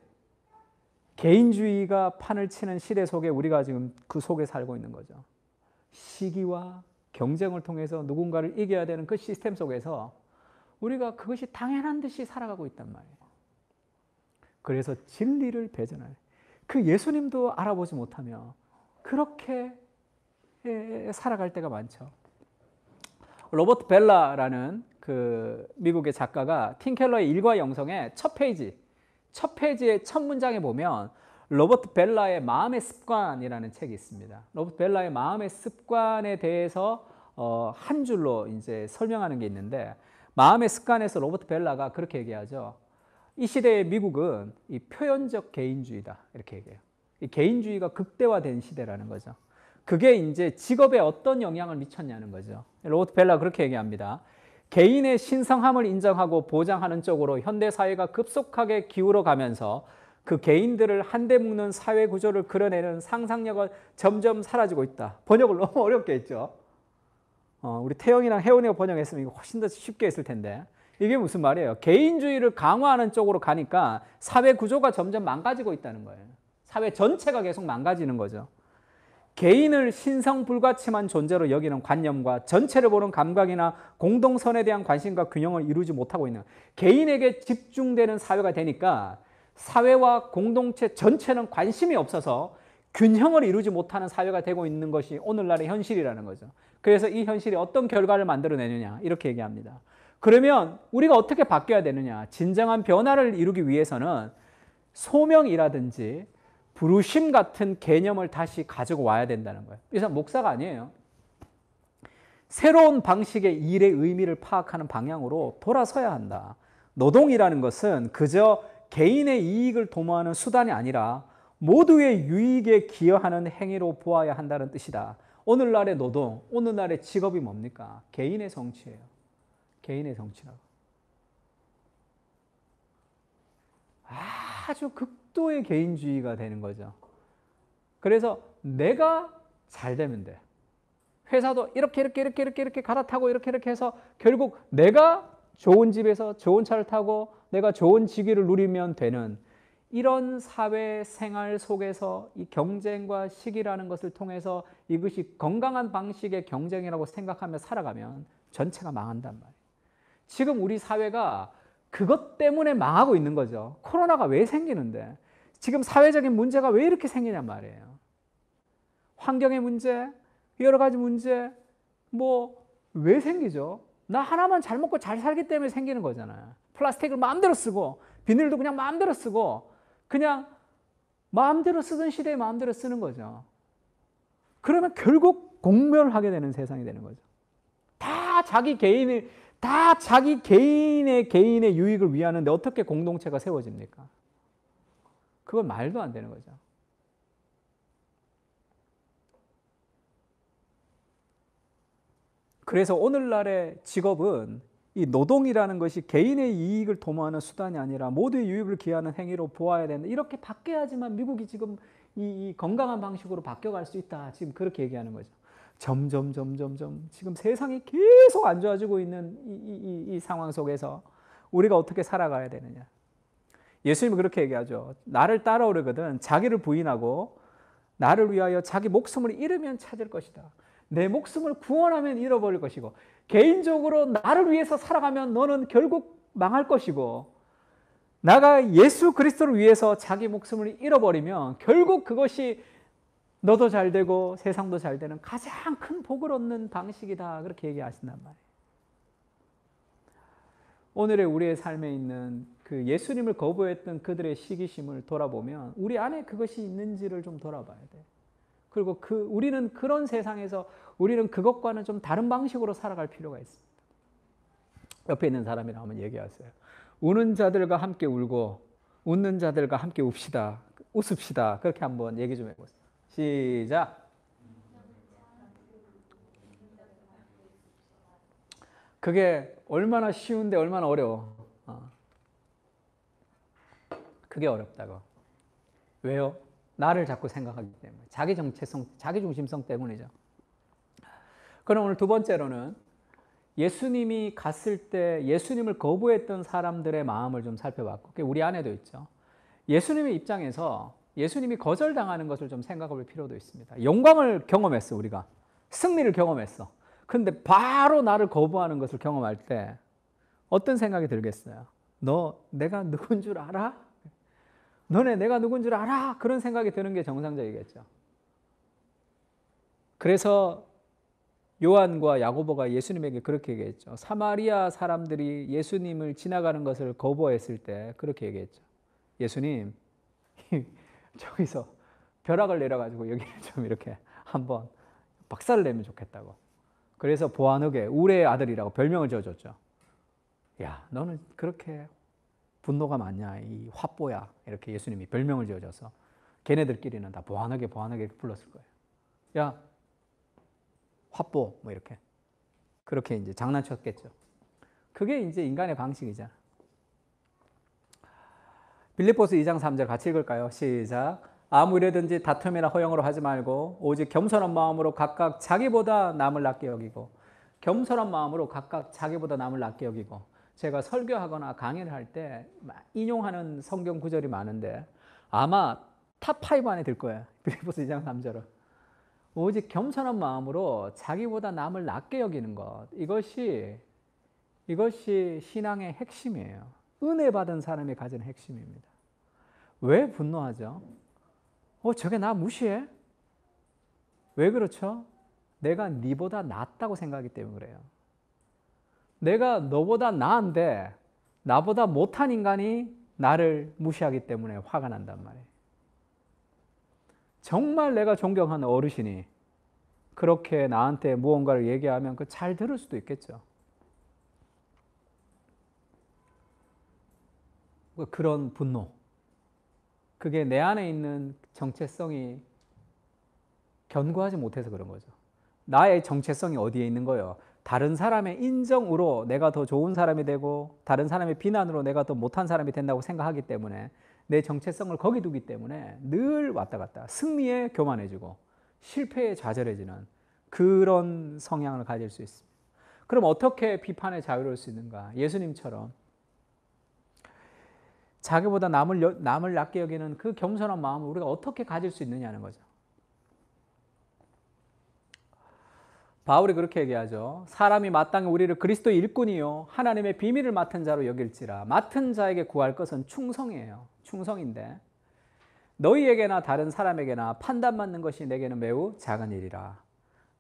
개인주의가 판을 치는 시대 속에 우리가 지금 그 속에 살고 있는 거죠. 시기와 경쟁을 통해서 누군가를 이겨야 되는 그 시스템 속에서 우리가 그것이 당연한 듯이 살아가고 있단 말이에요. 그래서 진리를 배전할, 그 예수님도 알아보지 못하며 그렇게 살아갈 때가 많죠. 로버트 벨라라는 그 미국의 작가가 팀켈러의 일과 영성의 첫 페이지의 첫 문장에 보면 로버트 벨라의 마음의 습관이라는 책이 있습니다. 로버트 벨라의 마음의 습관에 대해서 한 줄로 이제 설명하는 게 있는데, 마음의 습관에서 로버트 벨라가 그렇게 얘기하죠. 이 시대의 미국은 이 표현적 개인주의다, 이렇게 얘기해요. 이 개인주의가 극대화된 시대라는 거죠. 그게 이제 직업에 어떤 영향을 미쳤냐는 거죠. 로버트 벨라가 그렇게 얘기합니다. 개인의 신성함을 인정하고 보장하는 쪽으로 현대 사회가 급속하게 기울어 가면서 그 개인들을 한데 묶는 사회 구조를 그려내는 상상력은 점점 사라지고 있다. 번역을 너무 어렵게 했죠. 우리 태영이랑 혜원이가 번역했으면 이거 훨씬 더 쉽게 했을 텐데, 이게 무슨 말이에요? 개인주의를 강화하는 쪽으로 가니까 사회 구조가 점점 망가지고 있다는 거예요. 사회 전체가 계속 망가지는 거죠. 개인을 신성불가침한 존재로 여기는 관념과 전체를 보는 감각이나 공동선에 대한 관심과 균형을 이루지 못하고 있는, 개인에게 집중되는 사회가 되니까 사회와 공동체 전체는 관심이 없어서 균형을 이루지 못하는 사회가 되고 있는 것이 오늘날의 현실이라는 거죠. 그래서 이 현실이 어떤 결과를 만들어내느냐, 이렇게 얘기합니다. 그러면 우리가 어떻게 바뀌어야 되느냐? 진정한 변화를 이루기 위해서는 소명이라든지 부르심 같은 개념을 다시 가지고 와야 된다는 거예요. 이 사람 목사가 아니에요. 새로운 방식의 일의 의미를 파악하는 방향으로 돌아서야 한다. 노동이라는 것은 그저 개인의 이익을 도모하는 수단이 아니라 모두의 유익에 기여하는 행위로 보아야 한다는 뜻이다. 오늘날의 노동, 오늘날의 직업이 뭡니까? 개인의 성취예요. 개인의 성취라고. 아주 극도의 개인주의가 되는 거죠. 그래서 내가 잘 되면 돼. 회사도 이렇게 갈아타고 이렇게 해서 결국 내가 좋은 집에서 좋은 차를 타고 내가 좋은 직위를 누리면 되는 이런 사회 생활 속에서 이 경쟁과 시기라는 것을 통해서 이것이 건강한 방식의 경쟁이라고 생각하며 살아가면 전체가 망한단 말이에요. 지금 우리 사회가 그것 때문에 망하고 있는 거죠. 코로나가 왜 생기는데? 지금 사회적인 문제가 왜 이렇게 생기냔 말이에요. 환경의 문제, 여러 가지 문제, 왜 생기죠? 나 하나만 잘 먹고 잘 살기 때문에 생기는 거잖아요. 플라스틱을 마음대로 쓰고, 비닐도 그냥 마음대로 쓰고, 그냥 마음대로 쓰던 시대에 마음대로 쓰는 거죠. 그러면 결국 공멸하게 되는 세상이 되는 거죠. 다 자기 개인의 유익을 위하는데 어떻게 공동체가 세워집니까? 그건 말도 안 되는 거죠. 그래서 오늘날의 직업은 이 노동이라는 것이 개인의 이익을 도모하는 수단이 아니라 모두의 유익을 기하는 행위로 보아야 된다. 이렇게 바뀌어야지만 미국이 지금 이 건강한 방식으로 바뀌어갈 수 있다. 지금 그렇게 얘기하는 거죠. 점점 지금 세상이 계속 안 좋아지고 있는 이 상황 속에서 우리가 어떻게 살아가야 되느냐. 예수님은 그렇게 얘기하죠. 나를 따라오려거든 자기를 부인하고 나를 위하여 자기 목숨을 잃으면 찾을 것이다. 내 목숨을 구원하면 잃어버릴 것이고 개인적으로 나를 위해서 살아가면 너는 결국 망할 것이고 나가 예수 그리스도를 위해서 자기 목숨을 잃어버리면 결국 그것이 너도 잘 되고 세상도 잘 되는 가장 큰 복을 얻는 방식이다. 그렇게 얘기하신단 말이에요. 오늘의 우리의 삶에 있는 그 예수님을 거부했던 그들의 시기심을 돌아보면 우리 안에 그것이 있는지를 좀 돌아봐야 돼요. 그리고 우리는 그런 세상에서 우리는 그것과는 좀 다른 방식으로 살아갈 필요가 있습니다. 옆에 있는 사람이랑 한번 얘기하세요. 우는 자들과 함께 울고 웃는 자들과 함께 웃읍시다. 그렇게 한번 얘기 좀 해보세요. 시작. 그게 얼마나 쉬운데 얼마나 어려워. 그게 어렵다고. 왜요? 나를 자꾸 생각하기 때문에. 자기 정체성, 자기 중심성 때문이죠. 그럼 오늘 두 번째로는 예수님이 갔을 때 예수님을 거부했던 사람들의 마음을 좀 살펴봤고, 그게 우리 안에도 있죠. 예수님의 입장에서 예수님이 거절당하는 것을 좀 생각해 볼 필요도 있습니다. 영광을 경험했어, 우리가. 승리를 경험했어. 근데 바로 나를 거부하는 것을 경험할 때 어떤 생각이 들겠어요? 너 내가 누군 줄 알아? 너네 내가 누군 줄 알아? 그런 생각이 드는 게 정상적이겠죠. 그래서 요한과 야고보가 예수님에게 그렇게 얘기했죠. 사마리아 사람들이 예수님을 지나가는 것을 거부했을 때 그렇게 얘기했죠. 예수님, 저기서 벼락을 내려가지고 여기를 좀 이렇게 한번 박살을 내면 좋겠다고. 그래서 보아너게 우레의 아들이라고 별명을 지어줬죠. 야, 너는 그렇게 분노가 많냐, 이 화보야. 이렇게 예수님이 별명을 지어줘서 걔네들끼리는 다 보아너게 불렀을 거예요. 야, 화보 뭐 이렇게 그렇게 이제 장난쳤겠죠. 그게 이제 인간의 방식이잖아. 빌립보서 2장 3절 같이 읽을까요? 시작. 아무 일에든지 다툼이나 허영으로 하지 말고 오직 겸손한 마음으로 각각 자기보다 남을 낮게 여기고. 겸손한 마음으로 각각 자기보다 남을 낮게 여기고. 제가 설교하거나 강의를 할 때 인용하는 성경 구절이 많은데 아마 탑5 안에 들 거예요. 빌립보서 2장 3절은. 오직 겸손한 마음으로 자기보다 남을 낮게 여기는 것. 이것이 신앙의 핵심이에요. 은혜 받은 사람이 가진 핵심입니다. 왜 분노하죠? 저게 나 무시해? 왜 그렇죠? 내가 네보다 낫다고 생각하기 때문에 그래요. 내가 너보다 나은데 나보다 못한 인간이 나를 무시하기 때문에 화가 난단 말이에요. 정말 내가 존경하는 어르신이 그렇게 나한테 무언가를 얘기하면 그 잘 들을 수도 있겠죠. 그런 분노. 그게 내 안에 있는 정체성이 견고하지 못해서 그런 거죠. 나의 정체성이 어디에 있는 거예요? 다른 사람의 인정으로 내가 더 좋은 사람이 되고 다른 사람의 비난으로 내가 더 못한 사람이 된다고 생각하기 때문에 내 정체성을 거기 두기 때문에 늘 왔다 갔다 승리에 교만해지고 실패에 좌절해지는 그런 성향을 가질 수 있습니다. 그럼 어떻게 비판에 자유로울 수 있는가? 예수님처럼 자기보다 남을 낮게 여기는 그 겸손한 마음을 우리가 어떻게 가질 수 있느냐는 거죠. 바울이 그렇게 얘기하죠. 사람이 마땅히 우리를 그리스도의 일꾼이요 하나님의 비밀을 맡은 자로 여길지라. 맡은 자에게 구할 것은 충성이에요. 충성인데 너희에게나 다른 사람에게나 판단받는 것이 내게는 매우 작은 일이라.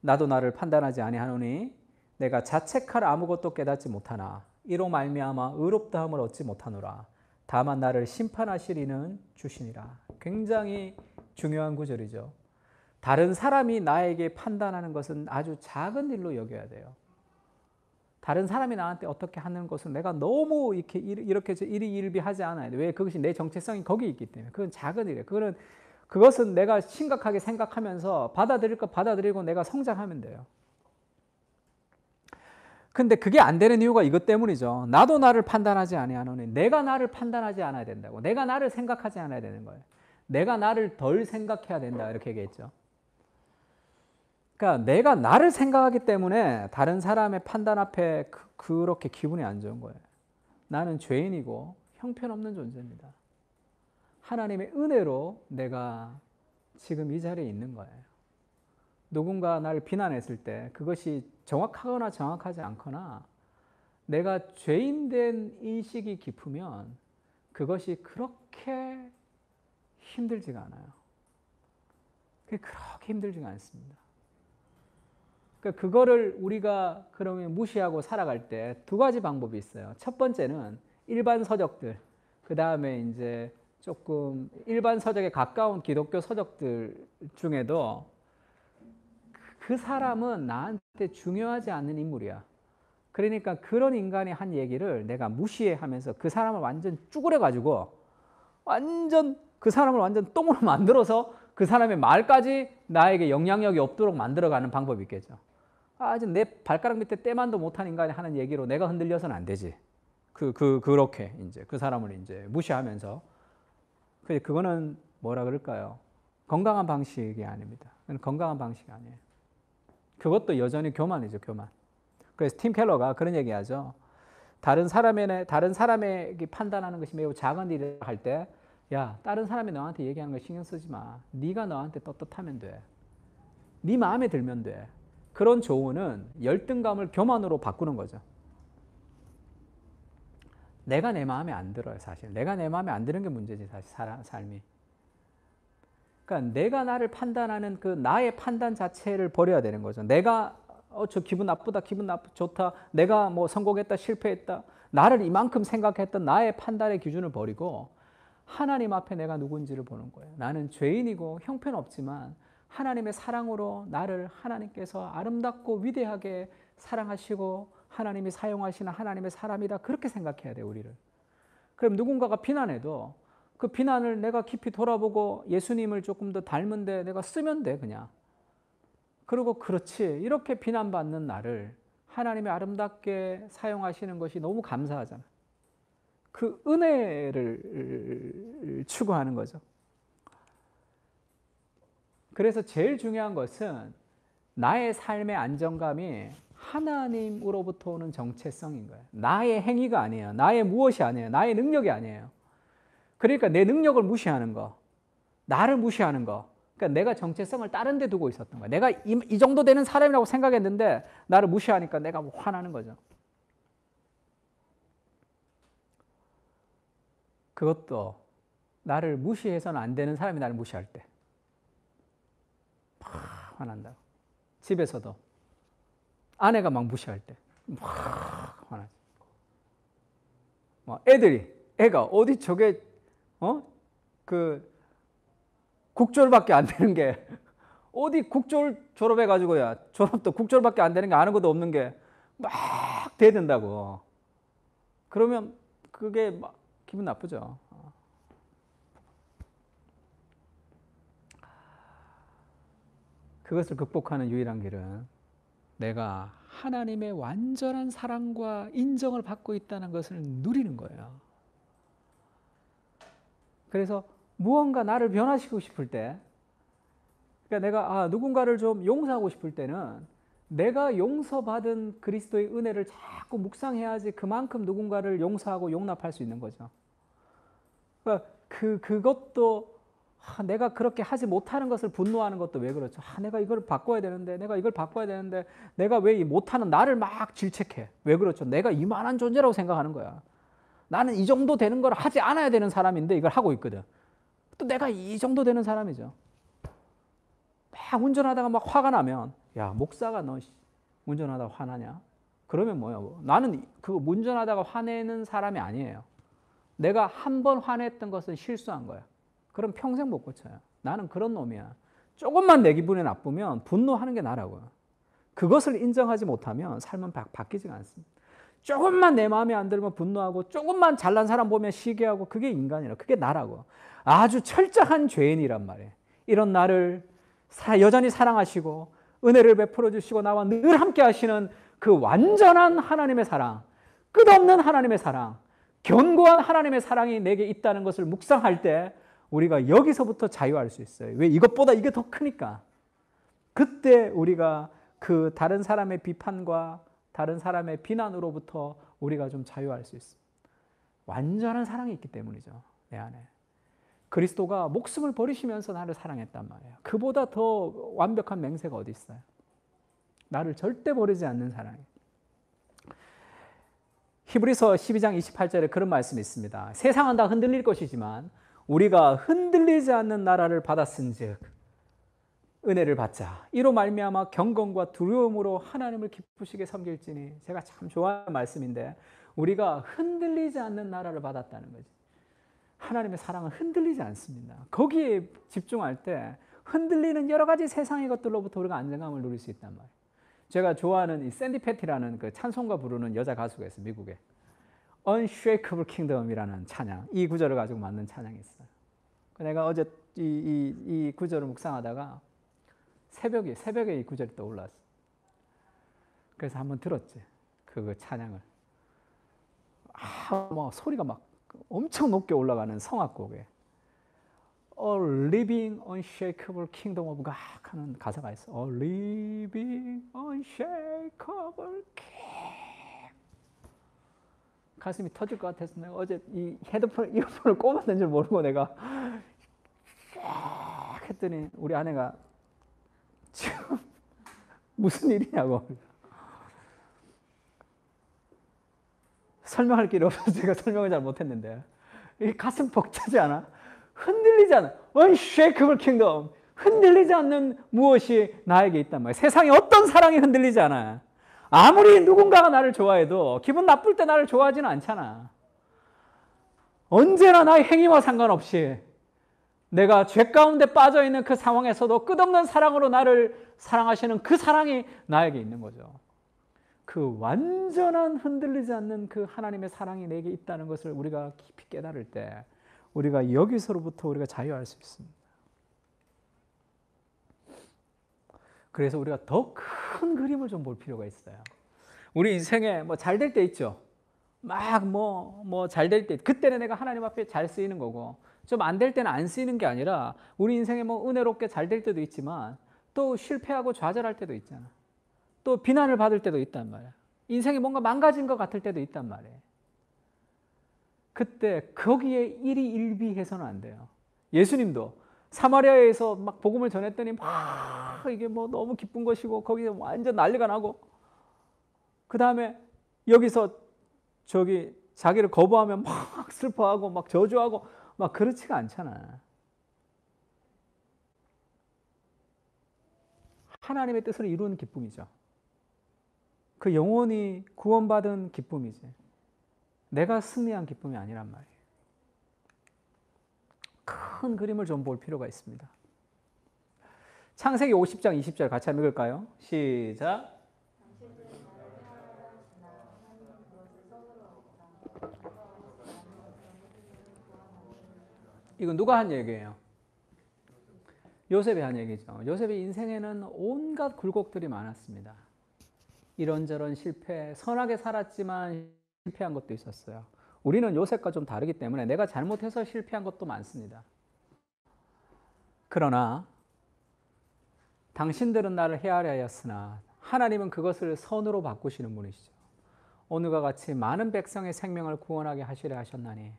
나도 나를 판단하지 아니하노니 내가 자책할 아무것도 깨닫지 못하나 이로 말미암아 의롭다함을 얻지 못하노라. 다만 나를 심판하시리는 주시니라. 굉장히 중요한 구절이죠. 다른 사람이 나에게 판단하는 것은 아주 작은 일로 여겨야 돼요. 다른 사람이 나한테 어떻게 하는 것은 내가 너무 이렇게 일희일비하지 않아야 돼. 왜? 그것이 내 정체성이 거기 있기 때문에. 그건 작은 일이에요. 그것은 내가 심각하게 생각하면서 받아들일 거 받아들이고 내가 성장하면 돼요. 근데 그게 안 되는 이유가 이것 때문이죠. 나도 나를 판단하지 아니하노니 내가 나를 판단하지 않아야 된다고. 내가 나를 생각하지 않아야 되는 거예요. 내가 나를 덜 생각해야 된다 이렇게 얘기했죠. 그러니까 내가 나를 생각하기 때문에 다른 사람의 판단 앞에 그렇게 기분이 안 좋은 거예요. 나는 죄인이고 형편없는 존재입니다. 하나님의 은혜로 내가 지금 이 자리에 있는 거예요. 누군가 나를 비난했을 때 그것이 정확하거나 정확하지 않거나 내가 죄인된 인식이 깊으면 그것이 그렇게 힘들지가 않아요. 그렇게 힘들지가 않습니다. 그러니까 그거를 우리가 그러면 무시하고 살아갈 때 두 가지 방법이 있어요. 첫 번째는 일반 서적들, 그 다음에 이제 조금 일반 서적에 가까운 기독교 서적들 중에도 그 사람은 나한테 중요하지 않는 인물이야. 그러니까 그런 인간이 한 얘기를 내가 무시하면서 그 사람을 완전 쭈그려가지고 그 사람을 완전 똥으로 만들어서 그 사람의 말까지 나에게 영향력이 없도록 만들어가는 방법이 있겠죠. 아직 내 발가락 밑에 때만도 못한 인간이 하는 얘기로 내가 흔들려서는 안 되지. 그렇게 이제 그 사람을 이제 무시하면서. 그거는 뭐라 그럴까요? 건강한 방식이 아닙니다. 건강한 방식이 아니에요. 그것도 여전히 교만이죠, 교만. 그래서 팀 켈러가 그런 얘기하죠. 다른 사람에게 판단하는 것이 매우 작은 일이라 할 때, 야, 다른 사람이 너한테 얘기하는 거 신경 쓰지 마. 네가 너한테 떳떳하면 돼. 네 마음에 들면 돼. 그런 조언은 열등감을 교만으로 바꾸는 거죠. 내가 내 마음에 안 들어요, 사실. 내가 내 마음에 안 드는 게 문제지, 사실 삶이. 그러니까 내가 나를 판단하는 그 나의 판단 자체를 버려야 되는 거죠. 내가 저 기분 나쁘다, 좋다. 내가 뭐 성공했다, 실패했다. 나를 이만큼 생각했던 나의 판단의 기준을 버리고 하나님 앞에 내가 누군지를 보는 거예요. 나는 죄인이고 형편없지만 하나님의 사랑으로 나를 하나님께서 아름답고 위대하게 사랑하시고 하나님이 사용하시는 하나님의 사람이다. 그렇게 생각해야 돼요, 우리를. 그럼 누군가가 비난해도 그 비난을 내가 깊이 돌아보고 예수님을 조금 더 닮은데 내가 쓰면 돼, 그냥. 그리고 그렇지, 이렇게 비난받는 나를 하나님이 아름답게 사용하시는 것이 너무 감사하잖아. 그 은혜를 추구하는 거죠. 그래서 제일 중요한 것은 나의 삶의 안정감이 하나님으로부터 오는 정체성인 거예요. 나의 행위가 아니에요. 나의 무엇이 아니에요. 나의 능력이 아니에요. 그러니까 내 능력을 무시하는 거, 나를 무시하는 거. 그러니까 내가 정체성을 다른 데 두고 있었던 거야. 내가 이 정도 되는 사람이라고 생각했는데 나를 무시하니까 내가 화나는 거죠. 그것도 나를 무시해서는 안 되는 사람이 나를 무시할 때 막 화난다고. 집에서도 아내가 막 무시할 때 막 화나지. 애가 어디 저게 국졸밖에 안 되는 게 어디 국졸 졸업해가지고야 졸업도 국졸밖에 안 되는 게 아는 것도 없는 게 막 대든다고. 그러면 그게 막 기분 나쁘죠. 그것을 극복하는 유일한 길은 내가 하나님의 완전한 사랑과 인정을 받고 있다는 것을 누리는 거예요. 그래서 무언가 나를 변화시키고 싶을 때, 그러니까 내가 누군가를 좀 용서하고 싶을 때는 내가 용서받은 그리스도의 은혜를 자꾸 묵상해야지 그만큼 누군가를 용서하고 용납할 수 있는 거죠. 그러니까 그것도 내가 그렇게 하지 못하는 것을 분노하는 것도 왜 그렇죠? 내가 이걸 바꿔야 되는데, 내가 이걸 바꿔야 되는데, 내가 왜 이 못하는 나를 막 질책해? 왜 그렇죠? 내가 이만한 존재라고 생각하는 거야. 나는 이 정도 되는 걸 하지 않아야 되는 사람인데 이걸 하고 있거든. 또 내가 이 정도 되는 사람이죠. 막 운전하다가 막 화가 나면, 야, 목사가 너 운전하다가 화나냐? 그러면 뭐야? 나는 그 운전하다가 화내는 사람이 아니에요. 내가 한 번 화냈던 것은 실수한 거야. 그럼 평생 못 고쳐요. 나는 그런 놈이야. 조금만 내 기분이 나쁘면 분노하는 게 나라고요. 그것을 인정하지 못하면 삶은 바뀌지가 않습니다. 조금만 내 마음에 안 들면 분노하고, 조금만 잘난 사람 보면 시기하고, 그게 인간이라, 그게 나라고. 아주 철저한 죄인이란 말이에요. 이런 나를 여전히 사랑하시고 은혜를 베풀어 주시고 나와 늘 함께 하시는 그 완전한 하나님의 사랑, 끝없는 하나님의 사랑, 견고한 하나님의 사랑이 내게 있다는 것을 묵상할 때 우리가 여기서부터 자유할 수 있어요. 왜? 이것보다 이게 더 크니까. 그때 우리가 그 다른 사람의 비판과 다른 사람의 비난으로부터 우리가 좀 자유할 수 있습니다. 완전한 사랑이 있기 때문이죠. 내 안에. 그리스도가 목숨을 버리시면서 나를 사랑했단 말이에요. 그보다 더 완벽한 맹세가 어디 있어요? 나를 절대 버리지 않는 사랑이. 히브리서 12장 28절에 그런 말씀이 있습니다. 세상은 다 흔들릴 것이지만 우리가 흔들리지 않는 나라를 받았은즉 은혜를 받자. 이로 말미암아 경건과 두려움으로 하나님을 기쁘시게 섬길지니. 제가 참 좋아하는 말씀인데 우리가 흔들리지 않는 나라를 받았다는 거지. 하나님의 사랑은 흔들리지 않습니다. 거기에 집중할 때 흔들리는 여러 가지 세상의 것들로부터 우리가 안정감을 누릴 수 있단 말이에요. 제가 좋아하는 이 샌디 패티라는 그 찬송가 부르는 여자 가수가 있어요. 미국에. Unshakable Kingdom이라는 찬양. 이 구절을 가지고 만든 찬양이 있어요. 내가 어제 이 구절을 묵상하다가 새벽에 이 구절이 떠올랐어. 그래서 한번 들었지. 그 찬양을. 뭐 소리가 막 엄청 높게 올라가는 성악곡에 A living unshakable kingdom of God 하는 가사가 있어. A living unshakable king. 가슴이 터질 것 같아서 내가 어제 이 이어폰을 꼽았는 줄 모르고 내가 했더니 우리 아내가 지금 무슨 일이냐고. 설명할 길이 없어서 제가 설명을 잘 못했는데 이 가슴 벅차지 않아? 흔들리지 않아. Unshakable kingdom. 흔들리지 않는 무엇이 나에게 있단 말이야. 세상에 어떤 사랑이 흔들리지 않아. 아무리 누군가가 나를 좋아해도 기분 나쁠 때 나를 좋아하지는 않잖아. 언제나 나의 행위와 상관없이 내가 죄 가운데 빠져있는 그 상황에서도 끝없는 사랑으로 나를 사랑하시는 그 사랑이 나에게 있는 거죠. 그 완전한 흔들리지 않는 그 하나님의 사랑이 내게 있다는 것을 우리가 깊이 깨달을 때 우리가 여기서로부터 우리가 자유할 수 있습니다. 그래서 우리가 더 큰 그림을 좀 볼 필요가 있어요. 우리 인생에 뭐 잘 될 때 있죠. 막 뭐 잘 될 때 그때는 내가 하나님 앞에 잘 쓰이는 거고 좀 안 될 때는 안 쓰이는 게 아니라 우리 인생에 뭐 은혜롭게 잘 될 때도 있지만 또 실패하고 좌절할 때도 있잖아. 또 비난을 받을 때도 있단 말이야. 인생이 뭔가 망가진 것 같을 때도 있단 말이에요. 그때 거기에 일희일비해서는 안 돼요. 예수님도 사마리아에서 막 복음을 전했더니 막 이게 뭐 너무 기쁜 것이고 거기서 완전 난리가 나고 그 다음에 여기서 저기 자기를 거부하면 막 슬퍼하고 막 저주하고 막 그렇지가 않잖아. 하나님의 뜻을 이루는 기쁨이죠. 그 영혼이 구원받은 기쁨이지. 내가 승리한 기쁨이 아니란 말이에요. 큰 그림을 좀 볼 필요가 있습니다. 창세기 50장 20절 같이 한번 읽을까요? 시작. 이건 누가 한 얘기예요? 요셉이 한 얘기죠. 요셉의 인생에는 온갖 굴곡들이 많았습니다. 이런저런 실패, 선하게 살았지만 실패한 것도 있었어요. 우리는 요셉과 좀 다르기 때문에 내가 잘못해서 실패한 것도 많습니다. 그러나 당신들은 나를 헤아려 하였으나 하나님은 그것을 선으로 바꾸시는 분이시죠. 오늘과 같이 많은 백성의 생명을 구원하게 하시려 하셨나니.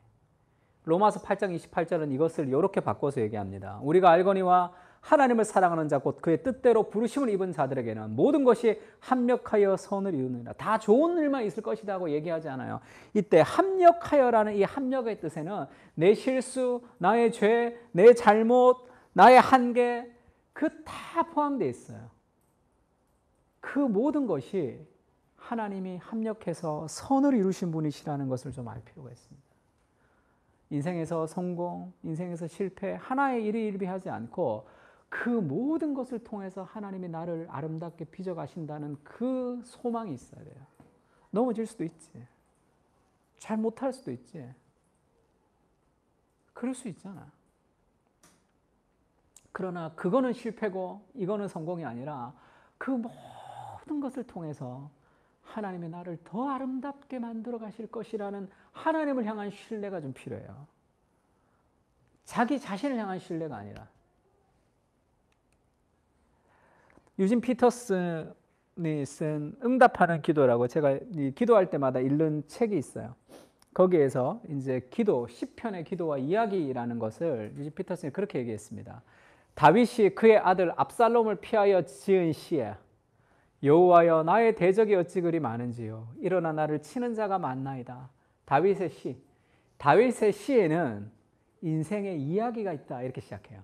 로마서 8장 28절은 이것을 이렇게 바꿔서 얘기합니다. 우리가 알거니와 하나님을 사랑하는 자 곧 그의 뜻대로 부르심을 입은 자들에게는 모든 것이 합력하여 선을 이루느니라. 다 좋은 일만 있을 것이다 하고 얘기하지 않아요. 이때 합력하여라는 이 합력의 뜻에는 내 실수, 나의 죄, 내 잘못, 나의 한계 그 다 포함되어 있어요. 그 모든 것이 하나님이 합력해서 선을 이루신 분이시라는 것을 좀 알 필요가 있습니다. 인생에서 성공, 인생에서 실패 하나의 일희일비하지 않고 그 모든 것을 통해서 하나님이 나를 아름답게 빚어가신다는 그 소망이 있어야 돼요. 넘어질 수도 있지. 잘 못할 수도 있지. 그럴 수 있잖아. 그러나 그거는 실패고 이거는 성공이 아니라 그 모든 것을 통해서 하나님이 나를 더 아름답게 만들어 가실 것이라는 하나님을 향한 신뢰가 좀 필요해요. 자기 자신을 향한 신뢰가 아니라. 유진 피터슨이 쓴 응답하는 기도라고 제가 기도할 때마다 읽는 책이 있어요. 거기에서 이제 기도, 시편의 기도와 이야기라는 것을 유진 피터슨이 그렇게 얘기했습니다. 다윗이 그의 아들 압살롬을 피하여 지은 시에 여호와여 나의 대적이 어찌 그리 많은지요. 일어나 나를 치는 자가 많나이다. 다윗의 시. 다윗의 시에는 인생의 이야기가 있다. 이렇게 시작해요.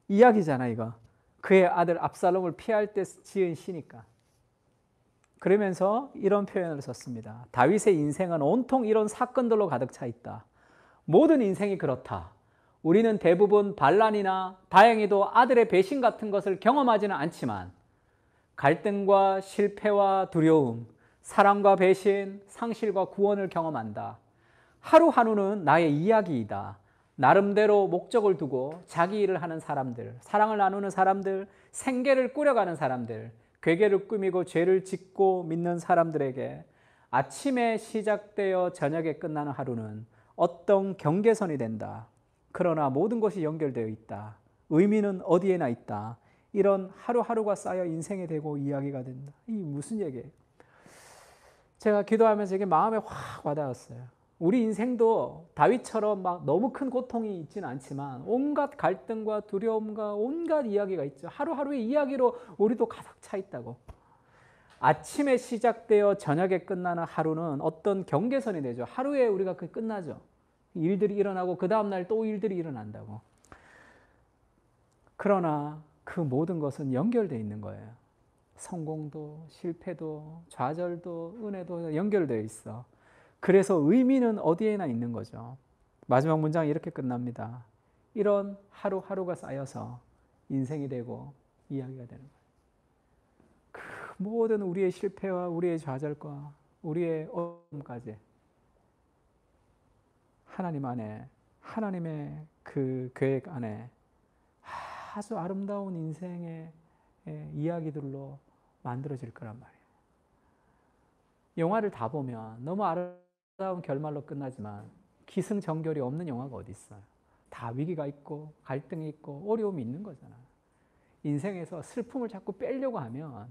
이야기잖아 이거. 그의 아들 압살롬을 피할 때 지은 시니까. 그러면서 이런 표현을 썼습니다. 다윗의 인생은 온통 이런 사건들로 가득 차 있다. 모든 인생이 그렇다. 우리는 대부분 반란이나 다행히도 아들의 배신 같은 것을 경험하지는 않지만 갈등과 실패와 두려움, 사랑과 배신, 상실과 구원을 경험한다. 하루하루는 나의 이야기이다. 나름대로 목적을 두고 자기 일을 하는 사람들, 사랑을 나누는 사람들, 생계를 꾸려가는 사람들, 괴계를 꾸미고 죄를 짓고 믿는 사람들에게 아침에 시작되어 저녁에 끝나는 하루는 어떤 경계선이 된다. 그러나 모든 것이 연결되어 있다. 의미는 어디에나 있다. 이런 하루하루가 쌓여 인생이 되고 이야기가 된다. 이게 무슨 얘기예요? 제가 기도하면서 이게 마음에 확 와닿았어요. 우리 인생도 다윗처럼 막 너무 큰 고통이 있지는 않지만 온갖 갈등과 두려움과 온갖 이야기가 있죠. 하루하루의 이야기로 우리도 가득 차 있다고. 아침에 시작되어 저녁에 끝나는 하루는 어떤 경계선이 되죠. 하루에 우리가 그 끝나죠. 일들이 일어나고 그 다음날 또 일들이 일어난다고. 그러나 그 모든 것은 연결되어 있는 거예요. 성공도 실패도 좌절도 은혜도 연결되어 있어. 그래서 의미는 어디에나 있는 거죠. 마지막 문장이 이렇게 끝납니다. 이런 하루하루가 쌓여서 인생이 되고 이야기가 되는 거예요. 그 모든 우리의 실패와 우리의 좌절과 우리의 어려움까지 하나님 안에, 하나님의 그 계획 안에 아주 아름다운 인생의 이야기들로 만들어질 거란 말이에요. 영화를 다 보면 너무 아름다운 결말로 끝나지만 기승전결이 없는 영화가 어디 있어요? 다 위기가 있고 갈등이 있고 어려움이 있는 거잖아. 인생에서 슬픔을 자꾸 빼려고 하면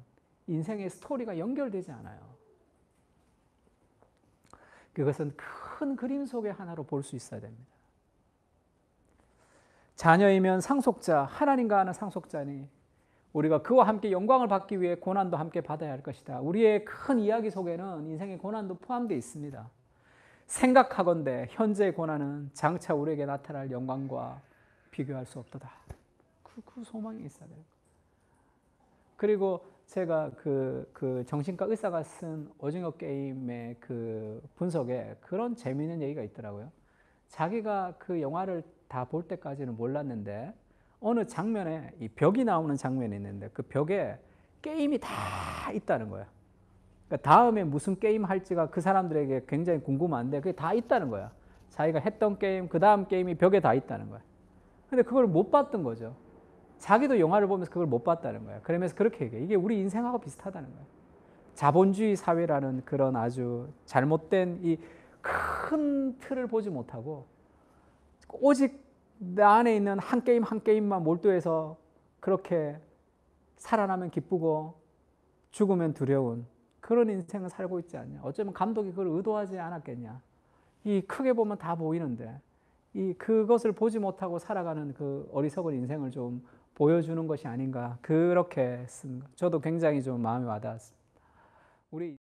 인생의 스토리가 연결되지 않아요. 그것은 큰 그림 속의 하나로 볼 수 있어야 됩니다. 자녀이면 상속자, 하나님과 하는 상속자니 우리가 그와 함께 영광을 받기 위해 고난도 함께 받아야 할 것이다. 우리의 큰 이야기 속에는 인생의 고난도 포함되어 있습니다. 생각하건대 현재의 고난은 장차 우리에게 나타날 영광과 비교할 수 없도다. 그 소망이 있어야 돼요. 그리고 제가 그 정신과 의사가 쓴 오징어 게임의 그 분석에 그런 재미있는 얘기가 있더라고요. 자기가 그 영화를 다 볼 때까지는 몰랐는데 어느 장면에 이 벽이 나오는 장면이 있는데 그 벽에 게임이 다 있다는 거야. 그러니까 다음에 무슨 게임 할지가 그 사람들에게 굉장히 궁금한데 그게 다 있다는 거야. 자기가 했던 게임, 그 다음 게임이 벽에 다 있다는 거야. 근데 그걸 못 봤던 거죠. 자기도 영화를 보면서 그걸 못 봤다는 거예요. 그러면서 그렇게 얘기해요. 이게 우리 인생하고 비슷하다는 거예요. 자본주의 사회라는 그런 아주 잘못된 이 큰 틀을 보지 못하고 오직 내 안에 있는 한 게임 한 게임만 몰두해서 그렇게 살아나면 기쁘고 죽으면 두려운 그런 인생을 살고 있지 않냐. 어쩌면 감독이 그걸 의도하지 않았겠냐. 이 크게 보면 다 보이는데 이 그것을 보지 못하고 살아가는 그 어리석은 인생을 좀 보여주는 것이 아닌가. 그렇게 쓴 거. 저도 굉장히 좀 마음에 와닿았습니다. 우리